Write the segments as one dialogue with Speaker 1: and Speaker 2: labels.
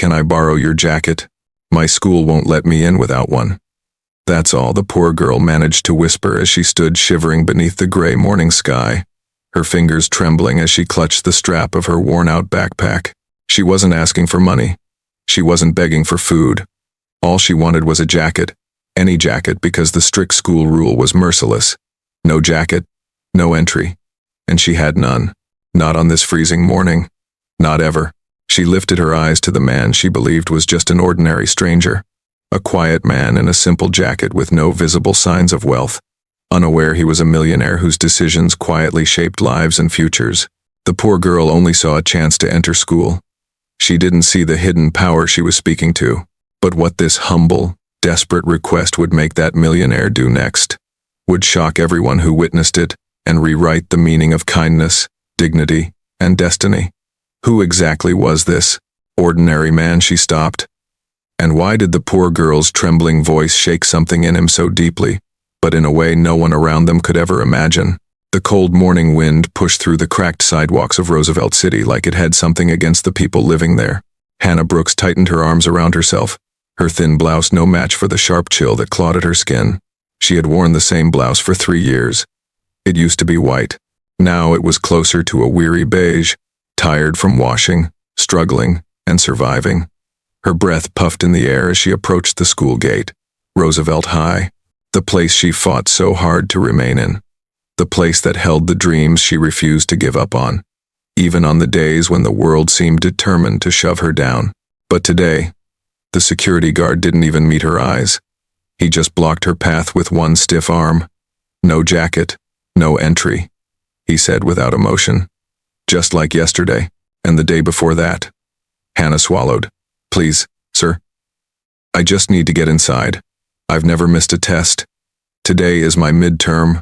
Speaker 1: Can I borrow your jacket? My school won't let me in without one. That's all the poor girl managed to whisper as she stood shivering beneath the gray morning sky, her fingers trembling as she clutched the strap of her worn-out backpack. She wasn't asking for money. She wasn't begging for food. All she wanted was a jacket, any jacket, because the strict school rule was merciless. No jacket, no entry. And she had none. Not on this freezing morning. Not ever. She lifted her eyes to the man she believed was just an ordinary stranger. A quiet man in a simple jacket with no visible signs of wealth. Unaware he was a millionaire whose decisions quietly shaped lives and futures. The poor girl only saw a chance to enter school. She didn't see the hidden power she was speaking to, but what this humble, desperate request would make that millionaire do next would shock everyone who witnessed it and rewrite the meaning of kindness, dignity, and destiny. Who exactly was this ordinary man, she stopped? And why did the poor girl's trembling voice shake something in him so deeply, but in a way no one around them could ever imagine? The cold morning wind pushed through the cracked sidewalks of Roosevelt City like it had something against the people living there. Hannah Brooks tightened her arms around herself, her thin blouse no match for the sharp chill that clawed at her skin. She had worn the same blouse for 3 years. It used to be white. Now it was closer to a weary beige, tired from washing, struggling, and surviving. Her breath puffed in the air as she approached the school gate. Roosevelt High, the place she fought so hard to remain in. The place that held the dreams she refused to give up on, even on the days when the world seemed determined to shove her down. But today, the security guard didn't even meet her eyes. He just blocked her path with one stiff arm. No jacket, no entry, he said without emotion. Just like yesterday, and the day before that. Hannah swallowed. Please, sir. I just need to get inside. I've never missed a test. Today is my midterm.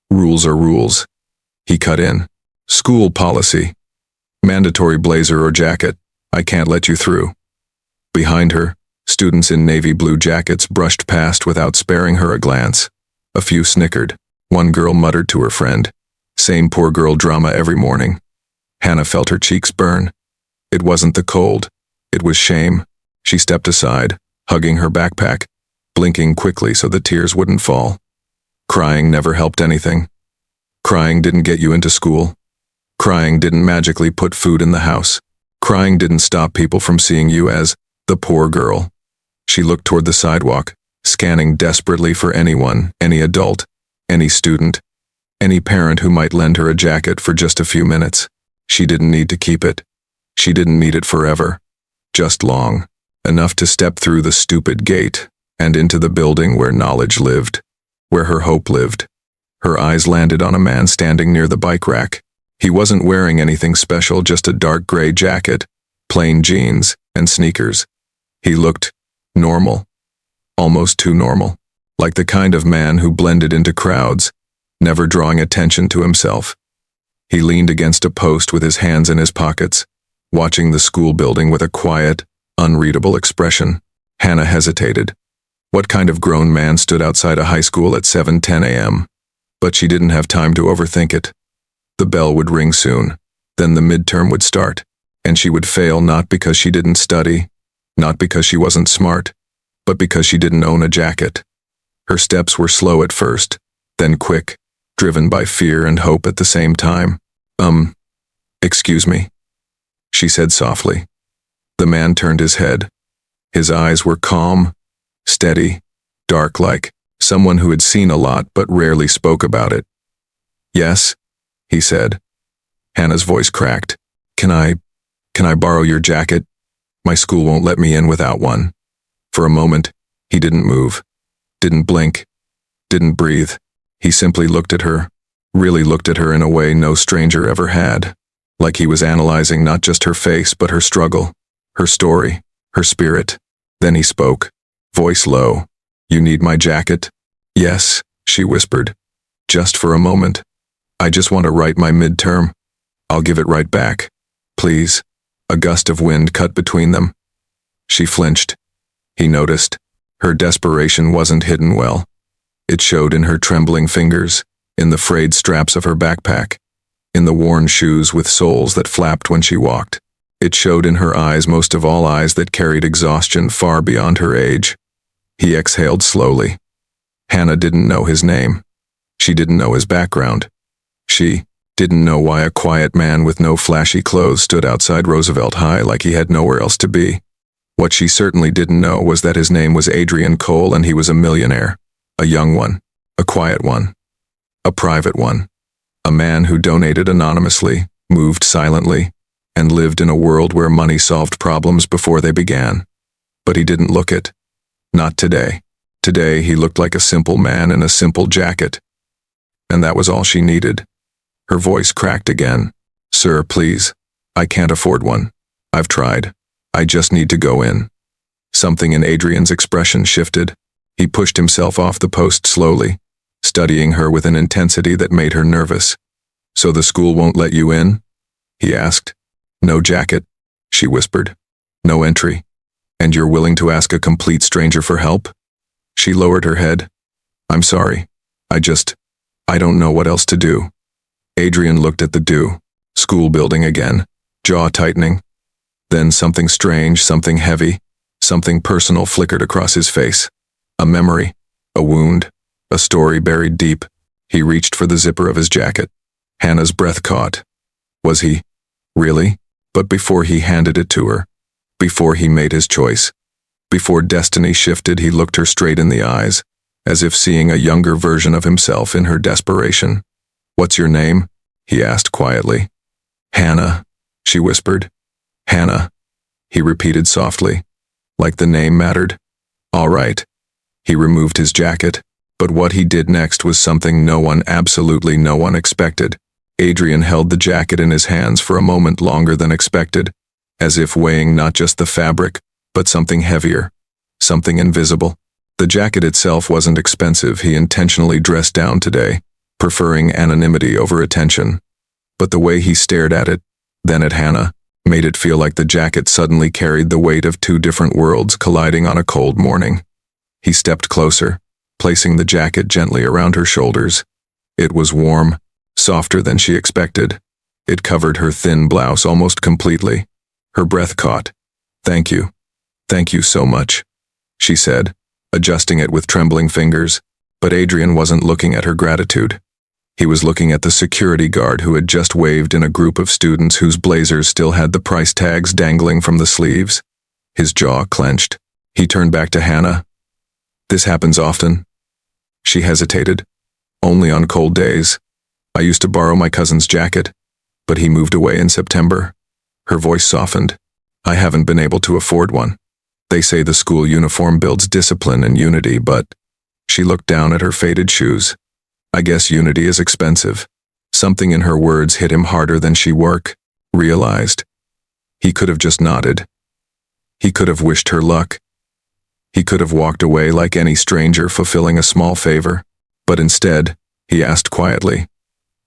Speaker 1: Rules are rules. He cut in. School policy. Mandatory blazer or jacket. I can't let you through. Behind her, students in navy blue jackets brushed past without sparing her a glance. A few snickered. One girl muttered to her friend. Same poor girl drama every morning. Hannah felt her cheeks burn. It wasn't the cold. It was shame. She stepped aside, hugging her backpack, blinking quickly so the tears wouldn't fall. Crying never helped anything. Crying didn't get you into school. Crying didn't magically put food in the house. Crying didn't stop people from seeing you as the poor girl. She looked toward the sidewalk, scanning desperately for anyone, any adult, any student, any parent who might lend her a jacket for just a few minutes. She didn't need to keep it. She didn't need it forever. Just long, enough to step through the stupid gate and into the building where knowledge lived, where her hope lived. Her eyes landed on a man standing near the bike rack. He wasn't wearing anything special, just a dark gray jacket, plain jeans, and sneakers. He looked normal, almost too normal, like the kind of man who blended into crowds, never drawing attention to himself. He leaned against a post with his hands in his pockets, watching the school building with a quiet, unreadable expression. Hannah hesitated. What kind of grown man stood outside a high school at 7:10 a.m.? But she didn't have time to overthink it. The bell would ring soon, then the midterm would start, and she would fail not because she didn't study, not because she wasn't smart, but because she didn't own a jacket. Her steps were slow at first, then quick, driven by fear and hope at the same time. Excuse me, she said softly. The man turned his head. His eyes were calm, steady, dark, like someone who had seen a lot but rarely spoke about it. Yes, he said. Hannah's voice cracked. Can I borrow your jacket? My school won't let me in without one. For a moment, he didn't move, didn't blink, didn't breathe. He simply looked at her, really looked at her in a way no stranger ever had, like he was analyzing not just her face but her struggle, her story, her spirit. Then he spoke, voice low. You need my jacket? Yes, she whispered. Just for a moment. I just want to write my midterm. I'll give it right back. Please. A gust of wind cut between them. She flinched. He noticed. Her desperation wasn't hidden well. It showed in her trembling fingers, in the frayed straps of her backpack, in the worn shoes with soles that flapped when she walked. It showed in her eyes, most of all eyes that carried exhaustion far beyond her age. He exhaled slowly. Hannah didn't know his name. She didn't know his background. She didn't know why a quiet man with no flashy clothes stood outside Roosevelt High like he had nowhere else to be. What she certainly didn't know was that his name was Adrian Cole and he was a millionaire. A young one. A quiet one. A private one. A man who donated anonymously, moved silently, and lived in a world where money solved problems before they began. But he didn't look it. Not today. Today he looked like a simple man in a simple jacket. And that was all she needed. Her voice cracked again. "Sir, please. I can't afford one. I've tried. I just need to go in." Something in Adrian's expression shifted. He pushed himself off the post slowly, studying her with an intensity that made her nervous. "So the school won't let you in?" he asked. "No jacket," she whispered. "No entry. And you're willing to ask a complete stranger for help?" She lowered her head. "I'm sorry. I don't know what else to do." Adrian looked at the school building again, jaw tightening. Then something strange, something heavy, something personal flickered across his face. A memory, a wound, a story buried deep. He reached for the zipper of his jacket. Hannah's breath caught. Was he? Really? But before he handed it to her, before he made his choice, before destiny shifted, he looked her straight in the eyes, as if seeing a younger version of himself in her desperation. "What's your name?" he asked quietly. "Hannah," she whispered. "Hannah," he repeated softly, like the name mattered. "All right." He removed his jacket, but what he did next was something absolutely no one expected. Adrian held the jacket in his hands for a moment longer than expected, as if weighing not just the fabric, but something heavier, something invisible. The jacket itself wasn't expensive. He intentionally dressed down today, preferring anonymity over attention. But the way he stared at it, then at Hannah, made it feel like the jacket suddenly carried the weight of two different worlds colliding on a cold morning. He stepped closer, placing the jacket gently around her shoulders. It was warm, softer than she expected. It covered her thin blouse almost completely. Her breath caught. "Thank you. Thank you so much," she said, adjusting it with trembling fingers. But Adrian wasn't looking at her gratitude. He was looking at the security guard who had just waved in a group of students whose blazers still had the price tags dangling from the sleeves. His jaw clenched. He turned back to Hannah. "This happens often?" She hesitated. "Only on cold days. I used to borrow my cousin's jacket, but he moved away in September." Her voice softened. "I haven't been able to afford one. They say the school uniform builds discipline and unity, but..." She looked down at her faded shoes. "I guess unity is expensive." Something in her words hit him harder than she realized. He could have just nodded. He could have wished her luck. He could have walked away like any stranger fulfilling a small favor. But instead, he asked quietly,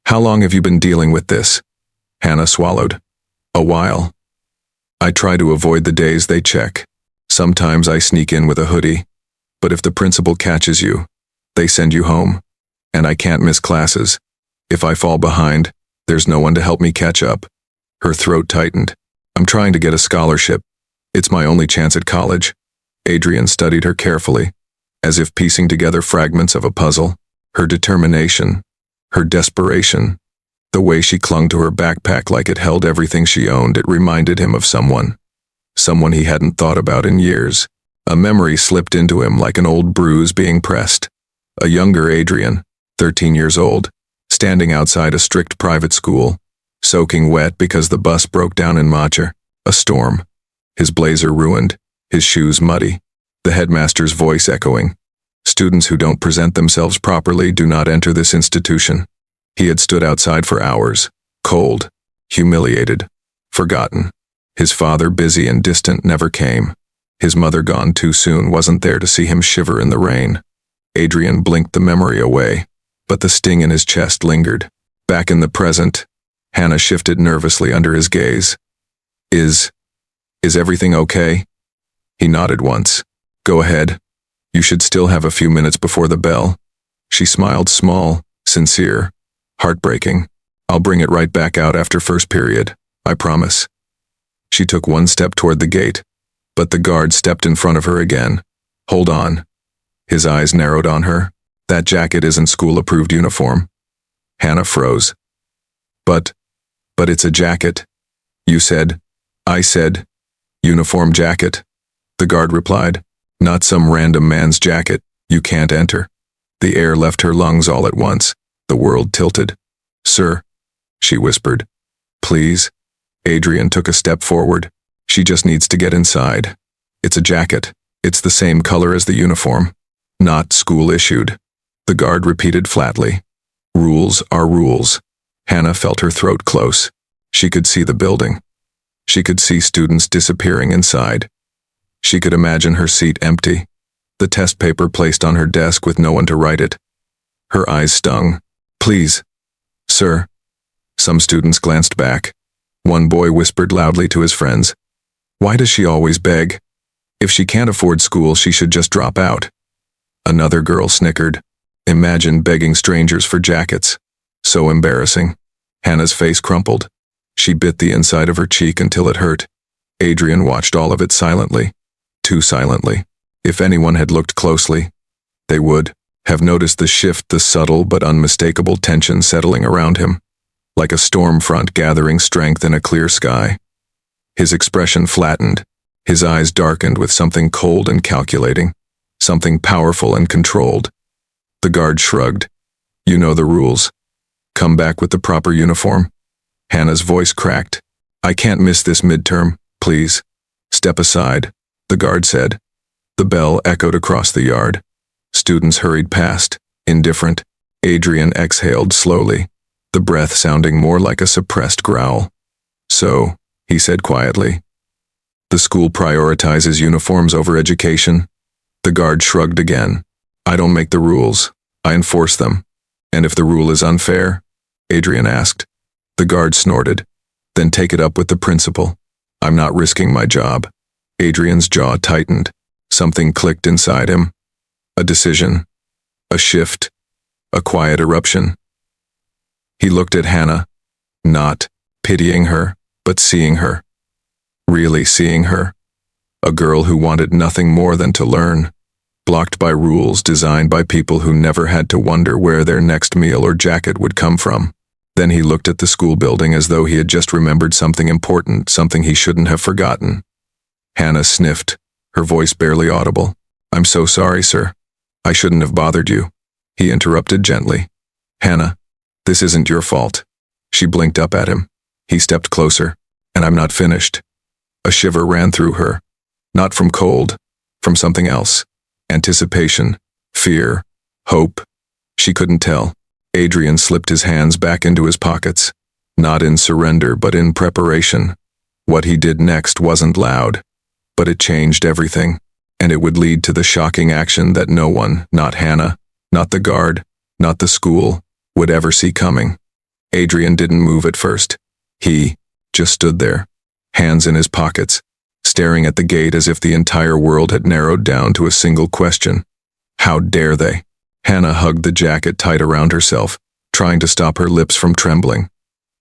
Speaker 1: "How long have you been dealing with this?" Hannah swallowed. "A while. I try to avoid the days they check. Sometimes I sneak in with a hoodie. But if the principal catches you, they send you home. And I can't miss classes. If I fall behind, there's no one to help me catch up." Her throat tightened. "I'm trying to get a scholarship. It's my only chance at college." Adrian studied her carefully, as if piecing together fragments of a puzzle. Her determination, her desperation, the way she clung to her backpack like it held everything she owned, it reminded him of someone he hadn't thought about in years. A memory slipped into him like an old bruise being pressed. A younger Adrian, 13 years old, standing outside a strict private school, soaking wet because the bus broke down in a storm. His blazer ruined, his shoes muddy, the headmaster's voice echoing. "Students who don't present themselves properly do not enter this institution." He had stood outside for hours, cold, humiliated, forgotten. His father, busy and distant, never came. His mother, gone too soon, wasn't there to see him shiver in the rain. Adrian blinked the memory away, but the sting in his chest lingered. Back in the present, Hannah shifted nervously under his gaze. Is everything okay?" He nodded once. "Go ahead. You should still have a few minutes before the bell." She smiled, small, sincere, heartbreaking. "I'll bring it right back out after first period. I promise." She took one step toward the gate, but the guard stepped in front of her again. Hold on. His eyes narrowed on her. That jacket isn't school-approved uniform. Hannah froze. But it's a jacket. You said, I said, uniform jacket. The guard replied, not some random man's jacket. You can't enter. The air left her lungs all at once. The world tilted. Sir, she whispered. Please. Adrian took a step forward. She just needs to get inside. It's a jacket. It's the same color as the uniform. Not school-issued. The guard repeated flatly. Rules are rules. Hannah felt her throat close. She could see the building. She could see students disappearing inside. She could imagine her seat empty, the test paper placed on her desk with no one to write it. Her eyes stung. Please. Sir. Some students glanced back. One boy whispered loudly to his friends. Why does she always beg? If she can't afford school, she should just drop out. Another girl snickered. Imagine begging strangers for jackets. So embarrassing. Hannah's face crumpled. She bit the inside of her cheek until it hurt. Adrian watched all of it silently. Too silently. If anyone had looked closely, they would have noticed the shift, the subtle but unmistakable tension settling around him, like a storm front gathering strength in a clear sky. His expression flattened. His eyes darkened with something cold and calculating, something powerful and controlled. The guard shrugged. You know the rules. Come back with the proper uniform. Hannah's voice cracked. I can't miss this midterm, please. Step aside, the guard said. The bell echoed across the yard. Students hurried past, indifferent. Adrian exhaled slowly, the breath sounding more like a suppressed growl. So, he said quietly, the school prioritizes uniforms over education. The guard shrugged again. I don't make the rules. I enforce them. And if the rule is unfair? Adrian asked. The guard snorted. Then take it up with the principal. I'm not risking my job. Adrian's jaw tightened. Something clicked inside him. A decision. A shift. A quiet eruption. He looked at Hannah, not pitying her, but seeing her. Really seeing her. A girl who wanted nothing more than to learn, blocked by rules designed by people who never had to wonder where their next meal or jacket would come from. Then he looked at the school building as though he had just remembered something important, something he shouldn't have forgotten. Hannah sniffed, her voice barely audible. I'm so sorry, sir. I shouldn't have bothered you. He interrupted gently. Hannah, this isn't your fault. She blinked up at him. He stepped closer. And I'm not finished. A shiver ran through her. Not from cold, from something else. Anticipation, fear, hope. She couldn't tell. Adrian slipped his hands back into his pockets. Not in surrender, but in preparation. What he did next wasn't loud, but it changed everything. And it would lead to the shocking action that no one, not Hannah, not the guard, not the school, would ever see coming. Adrian didn't move at first. He just stood there, hands in his pockets, staring at the gate as if the entire world had narrowed down to a single question. How dare they? Hannah hugged the jacket tight around herself, trying to stop her lips from trembling.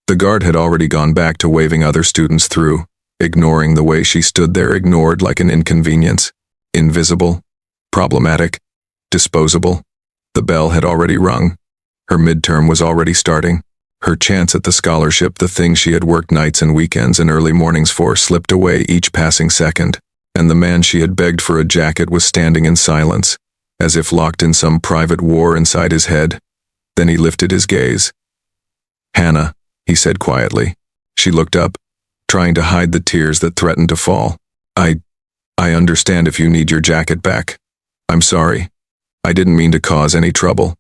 Speaker 1: The guard had already gone back to waving other students through, ignoring the way she stood there, ignored like an inconvenience. Invisible, problematic, disposable. The bell had already rung. Her midterm was already starting. Her chance at the scholarship, the thing she had worked nights and weekends and early mornings for, slipped away each passing second. And the man she had begged for a jacket was standing in silence, as if locked in some private war inside his head. Then he lifted his gaze. Hannah, he said quietly. She looked up, trying to hide the tears that threatened to fall. I understand if you need your jacket back. I'm sorry. I didn't mean to cause any trouble.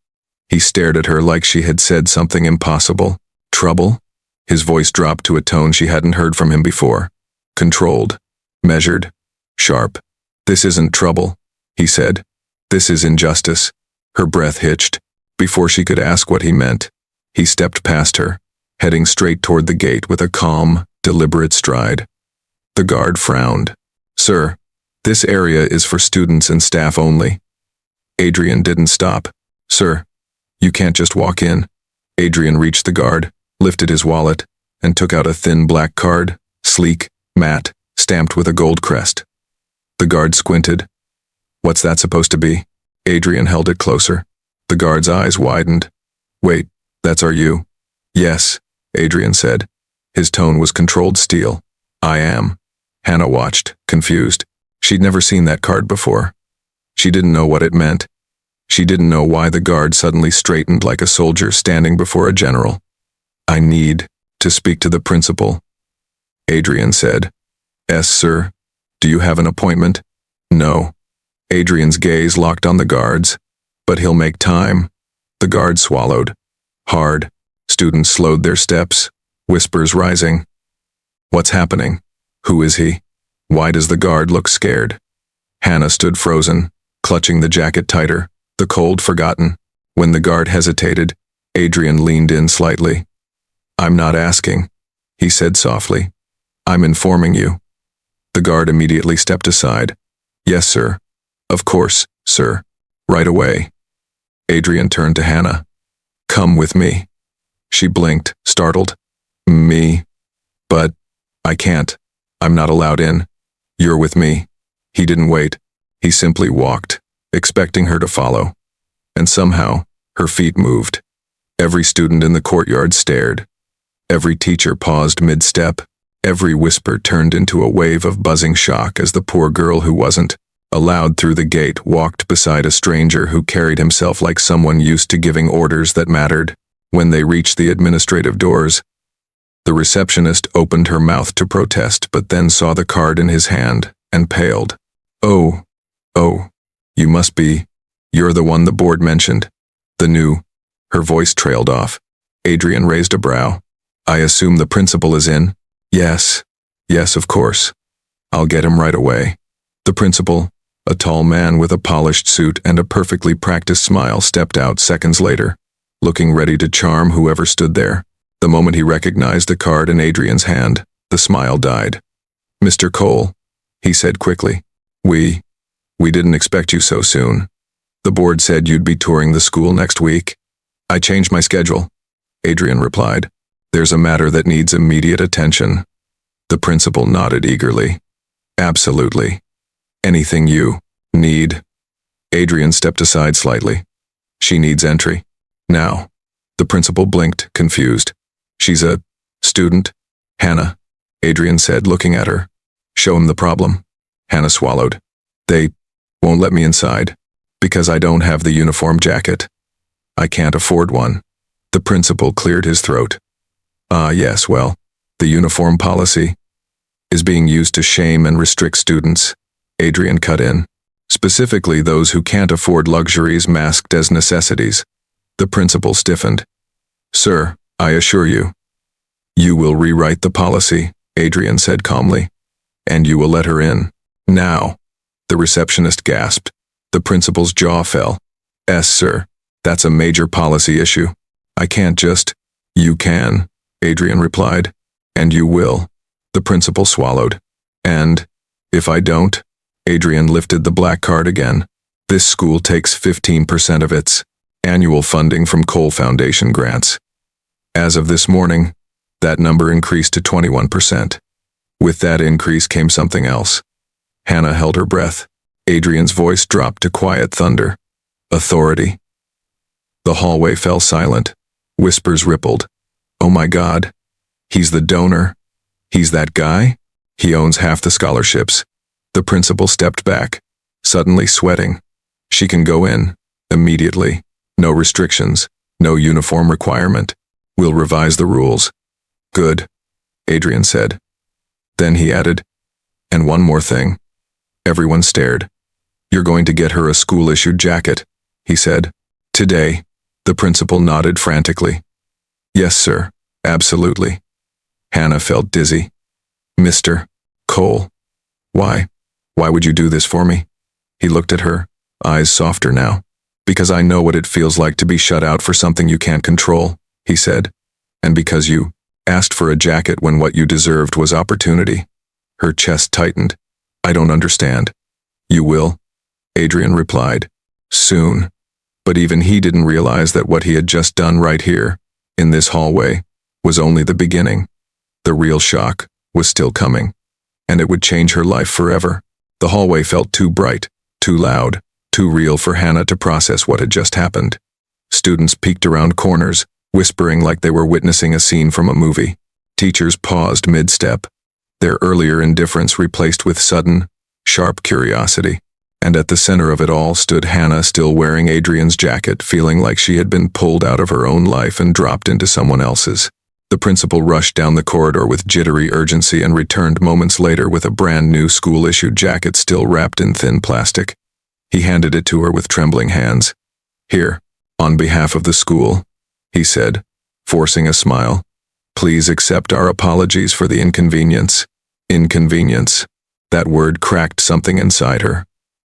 Speaker 1: He stared at her like she had said something impossible. Trouble? His voice dropped to a tone she hadn't heard from him before. Controlled, measured, sharp. This isn't trouble, he said. This is injustice. Her breath hitched. Before she could ask what he meant, he stepped past her, heading straight toward the gate with a calm, deliberate stride. The guard frowned. Sir, this area is for students and staff only. Adrian didn't stop. Sir, you can't just walk in. Adrian reached the guard, lifted his wallet, and took out a thin black card, sleek, Matte, stamped with a gold crest. The guard squinted. What's that supposed to be? Adrian held it closer. The guard's eyes widened. Wait, that's you? Yes, Adrian said. His tone was controlled steel. I am. Hannah watched, confused. She'd never seen that card before. She didn't know what it meant. She didn't know why the guard suddenly straightened like a soldier standing before a general. I need to speak to the principal, Adrian said. Yes, sir. Do you have an appointment? No. Adrian's gaze locked on the guard's. But he'll make time. The guard swallowed. Hard. Students slowed their steps, whispers rising. What's happening? Who is he? Why does the guard look scared? Hannah stood frozen, clutching the jacket tighter, the cold forgotten. When the guard hesitated, Adrian leaned in slightly. I'm not asking, he said softly. I'm informing you. The guard immediately stepped aside. Yes, sir. Of course, sir. Right away. Adrian turned to Hannah. Come with me. She blinked, startled. Me? But I can't. I'm not allowed in. You're with me. He didn't wait. He simply walked, expecting her to follow. And somehow, her feet moved. Every student in the courtyard stared. Every teacher paused mid-step. Every whisper turned into a wave of buzzing shock as the poor girl who wasn't allowed through the gate walked beside a stranger who carried himself like someone used to giving orders that mattered. When they reached the administrative doors, the receptionist opened her mouth to protest but then saw the card in his hand and paled. Oh, you must be. You're the one the board mentioned. The new. Her voice trailed off. Adrian raised a brow. I assume the principal is in? Yes, of course. I'll get him right away. The principal, a tall man with a polished suit and a perfectly practiced smile, stepped out seconds later, looking ready to charm whoever stood there. The moment he recognized the card in Adrian's hand, the smile died. Mr. Cole, he said quickly. We didn't expect you so soon. The board said you'd be touring the school next week. I changed my schedule, Adrian replied. There's a matter that needs immediate attention. The principal nodded eagerly. Absolutely. Anything you need. Adrian stepped aside slightly. She needs entry. Now. The principal blinked, confused. She's a student? Hannah, Adrian said, looking at her. Show him the problem. Hannah swallowed. They won't let me inside. Because I don't have the uniform jacket. I can't afford one. The principal cleared his throat. Yes, well, the uniform policy is being used to shame and restrict students. Adrian cut in. Specifically those who can't afford luxuries masked as necessities. The principal stiffened. Sir, I assure you. You will rewrite the policy, Adrian said calmly. And you will let her in. Now. The receptionist gasped. The principal's jaw fell. Yes, sir. That's a major policy issue. I can't just. You can, Adrian replied. And you will. The principal swallowed. And, if I don't? Adrian lifted the black card again. This school takes 15% of its annual funding from Cole Foundation grants. As of this morning, that number increased to 21%. With that increase came something else. Hannah held her breath. Adrian's voice dropped to quiet thunder. Authority. The hallway fell silent. Whispers rippled. Oh my God. He's the donor. He's that guy? He owns half the scholarships. The principal stepped back, suddenly sweating. She can go in, immediately. No restrictions, no uniform requirement. We'll revise the rules. Good, Adrian said. Then he added, and one more thing. Everyone stared. You're going to get her a school-issued jacket, he said. Today. The principal nodded frantically. Yes, sir, absolutely. Hannah felt dizzy. Mr. Cole. Why? Why would you do this for me? He looked at her, eyes softer now. Because I know what it feels like to be shut out for something you can't control, he said. And because you asked for a jacket when what you deserved was opportunity. Her chest tightened. I don't understand. You will, Adrian replied. Soon. But even he didn't realize that what he had just done right here, in this hallway, was only the beginning. The real shock was still coming. and it would change her life forever. The hallway felt too bright, too loud, too real for Hannah to process what had just happened. Students peeked around corners, whispering like they were witnessing a scene from a movie. Teachers paused mid-step, their earlier indifference replaced with sudden, sharp curiosity. And at the center of it all stood Hannah, still wearing Adrian's jacket, feeling like she had been pulled out of her own life and dropped into someone else's. The principal rushed down the corridor with jittery urgency and returned moments later with a brand new school-issued jacket still wrapped in thin plastic. He handed it to her with trembling hands. "Here, on behalf of the school," he said, forcing a smile. "Please accept our apologies for the inconvenience." Inconvenience. That word cracked something inside her.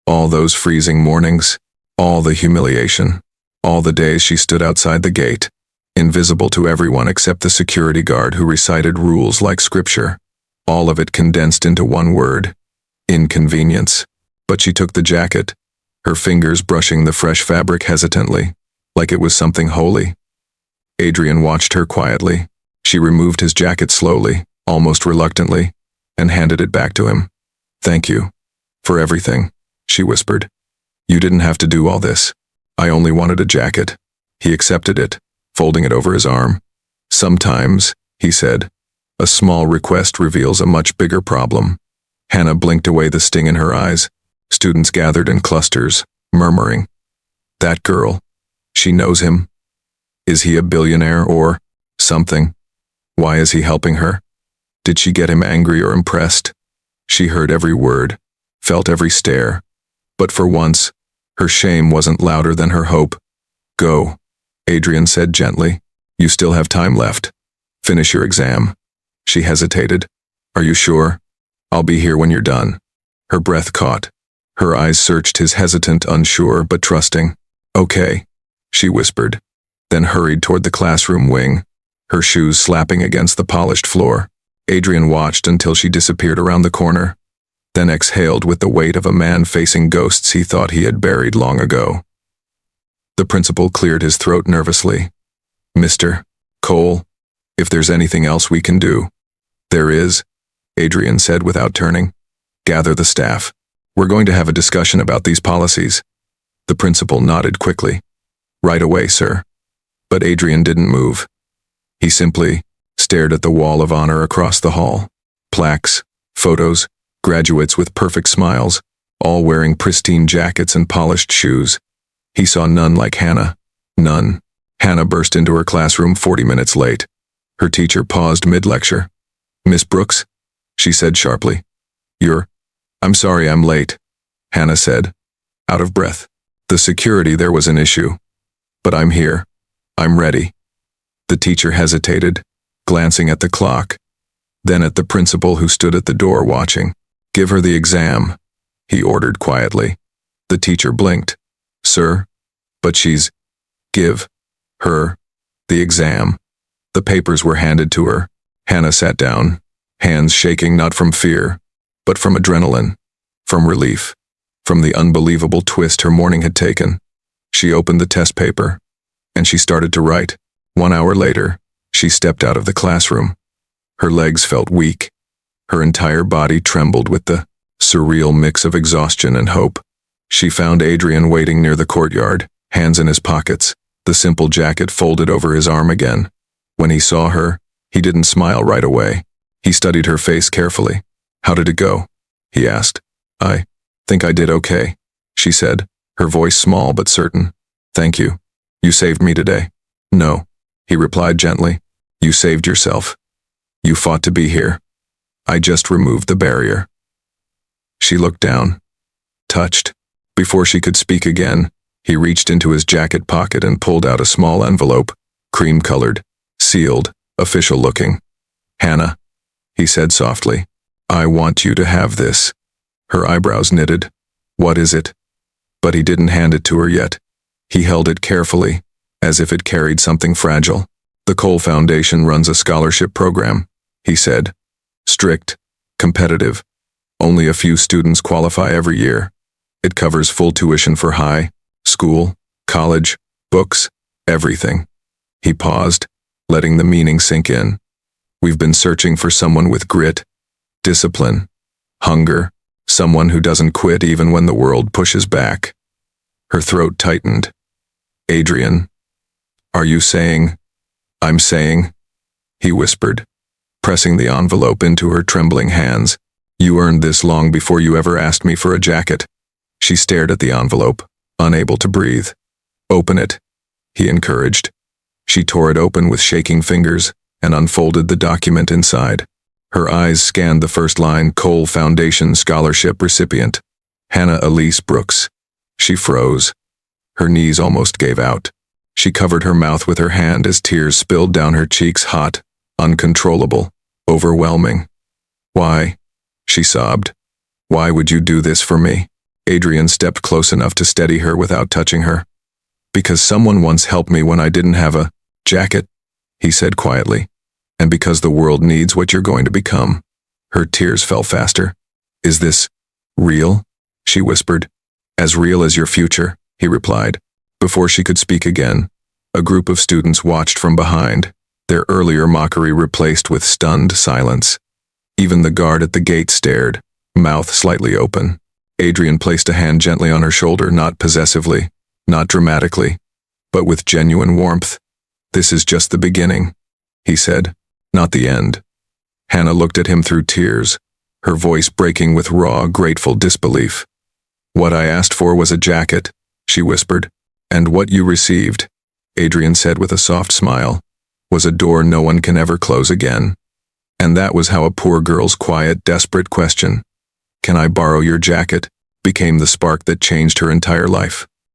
Speaker 1: All those freezing mornings, all the humiliation, all the days she stood outside the gate, invisible to everyone except the security guard who recited rules like scripture. All of it condensed into one word: inconvenience. But she took the jacket, her fingers brushing the fresh fabric hesitantly, like it was something holy. Adrian watched her quietly. She removed his jacket slowly, almost reluctantly, and handed it back to him. "Thank you. For everything," she whispered. "You didn't have to do all this. I only wanted a jacket." He accepted it, folding it over his arm. "Sometimes," he said, "a small request reveals a much bigger problem." Hannah blinked away the sting in her eyes. Students gathered in clusters, murmuring, "That girl. She knows him. Is he a billionaire or something? Why is he helping her? Did she get him angry or impressed?" She heard every word, felt every stare. But for once, her shame wasn't louder than her hope. "Go," Adrian said gently. "You still have time left. Finish your exam." She hesitated. "Are you sure? I'll be here when you're done." Her breath caught. Her eyes searched his hesitant, unsure, but trusting. "Okay," she whispered, then hurried toward the classroom wing, her shoes slapping against the polished floor. Adrian watched until she disappeared around the corner, then exhaled with the weight of a man facing ghosts he thought he had buried long ago. The principal cleared his throat nervously. "Mr. Cole, if there's anything else we can do." "There is," Adrian said without turning. "Gather the staff. We're going to have a discussion about these policies." The principal nodded quickly. "Right away, sir." But Adrian didn't move. He simply stared at the wall of honor across the hall. Plaques, photos, graduates with perfect smiles, all wearing pristine jackets and polished shoes. He saw none like Hannah. None. Hannah burst into her classroom 40 minutes late. Her teacher paused mid-lecture. "Miss Brooks?" she said sharply. I'm sorry I'm late," Hannah said, out of breath. "The security there was an issue. But I'm here. I'm ready." The teacher hesitated, glancing at the clock, then at the principal who stood at the door watching. "Give her the exam," he ordered quietly. The teacher blinked. "Sir? But she's—" "Give her the exam." The papers were handed to her. Hannah sat down, hands shaking not from fear, but from adrenaline, from relief, from the unbelievable twist her morning had taken. She opened the test paper, and she started to write. 1 hour later, she stepped out of the classroom. Her legs felt weak. Her entire body trembled with the surreal mix of exhaustion and hope. She found Adrian waiting near the courtyard, hands in his pockets, the simple jacket folded over his arm again. When he saw her, he didn't smile right away. He studied her face carefully. "How did it go?" he asked. "I think I did okay," she said, her voice small but certain. "Thank you. You saved me today." "No," he replied gently. "You saved yourself. You fought to be here. I just removed the barrier." She looked down, touched. Before she could speak again, he reached into his jacket pocket and pulled out a small envelope, cream-colored, sealed, official-looking. "Hannah," he said softly, "I want you to have this." Her eyebrows knitted. "What is it?" But he didn't hand it to her yet. He held it carefully, as if it carried something fragile. "The Cole Foundation runs a scholarship program," he said. "Strict, competitive. Only a few students qualify every year. It covers full tuition for high, school, college, books, everything." He paused, letting the meaning sink in. "We've been searching for someone with grit, discipline, Hunger. Someone who doesn't quit even when the world pushes back. Her throat tightened. Adrian. Are you saying? I'm saying, he whispered, pressing the envelope into her trembling hands. You earned this long before you ever asked me for a jacket. She stared at the envelope, unable to breathe. Open it, he encouraged. She tore it open with shaking fingers and unfolded the document inside. Her eyes scanned the first line, Cole Foundation Scholarship recipient, Hannah Elise Brooks. She froze. Her knees almost gave out. She covered her mouth with her hand as tears spilled down her cheeks, hot, uncontrollable, overwhelming. Why? She sobbed. Why would you do this for me? Adrian stepped close enough to steady her without touching her. Because someone once helped me when I didn't have a jacket, he said quietly. And because the world needs what you're going to become. Her tears fell faster. Is this real? She whispered. As real as your future, he replied. Before she could speak again, a group of students watched from behind, their earlier mockery replaced with stunned silence. Even the guard at the gate stared, mouth slightly open. Adrian placed a hand gently on her shoulder, not possessively, not dramatically, but with genuine warmth. This is just the beginning, he said, not the end. Hannah looked at him through tears, her voice breaking with raw, grateful disbelief. What I asked for was a jacket, she whispered. And what you received, Adrian said with a soft smile, was a door no one can ever close again. And that was how a poor girl's quiet, desperate question, "Can I borrow your jacket?" became the spark that changed her entire life.